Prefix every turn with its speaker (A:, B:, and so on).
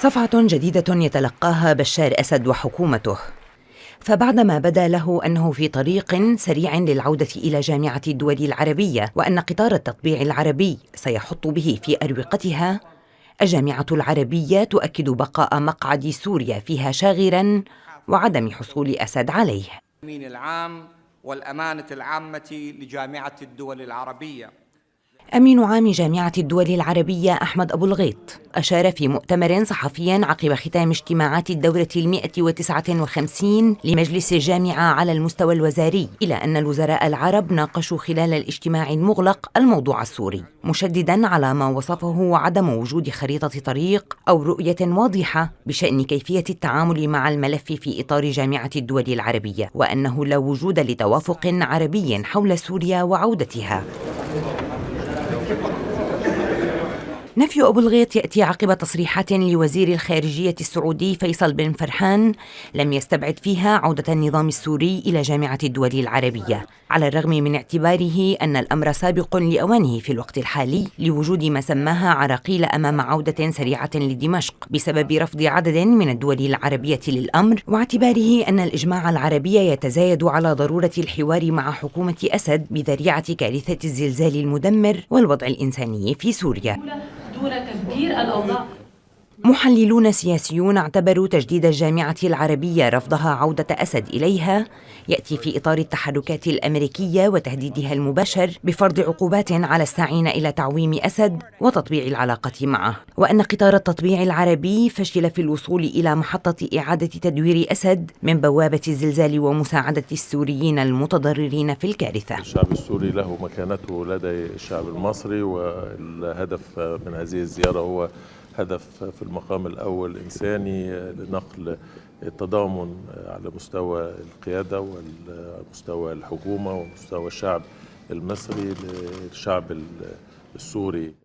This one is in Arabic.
A: صفعة جديدة يتلقاها بشار أسد وحكومته، فبعدما بدا له أنه في طريق سريع للعودة إلى جامعة الدول العربية وأن قطار التطبيع العربي سيحط به في أروقتها، الجامعة العربية تؤكد بقاء مقعد سوريا فيها شاغراً وعدم حصول أسد عليه.
B: الأمين العام والأمانة العامة لجامعة الدول العربية.
A: أمين عام جامعة الدول العربية أحمد أبو الغيط أشار في مؤتمر صحفي عقب ختام اجتماعات الدورة 159 لمجلس الجامعة على المستوى الوزاري إلى أن الوزراء العرب ناقشوا خلال الاجتماع المغلق الموضوع السوري، مشدداً على ما وصفه عدم وجود خريطة طريق أو رؤية واضحة بشأن كيفية التعامل مع الملف في إطار جامعة الدول العربية، وأنه لا وجود لتوافق عربي حول سوريا وعودتها. نفي أبو الغيط يأتي عقب تصريحات لوزير الخارجية السعودي فيصل بن فرحان لم يستبعد فيها عودة النظام السوري إلى جامعة الدول العربية، على الرغم من اعتباره أن الأمر سابق لأوانه في الوقت الحالي لوجود ما سماها عراقيل أمام عودة سريعة لدمشق بسبب رفض عدد من الدول العربية للأمر، واعتباره أن الإجماع العربي يتزايد على ضرورة الحوار مع حكومة أسد بذريعة كارثة الزلزال المدمر والوضع الإنساني في سوريا.
C: دون تدبير الأوضاع.
A: محللون سياسيون اعتبروا تجديد الجامعة العربية رفضها عودة أسد إليها يأتي في إطار التحركات الأمريكية وتهديدها المباشر بفرض عقوبات على الساعين إلى تعويم أسد وتطبيع العلاقة معه، وأن قطار التطبيع العربي فشل في الوصول إلى محطة إعادة تدوير أسد من بوابة الزلزال ومساعدة السوريين المتضررين في الكارثة.
D: الشعب السوري له مكانته لدى الشعب المصري، والهدف من هذه الزيارة هو هدف في المقام الأول إنساني لنقل التضامن على مستوى القيادة ومستوى الحكومة ومستوى الشعب المصري للشعب السوري.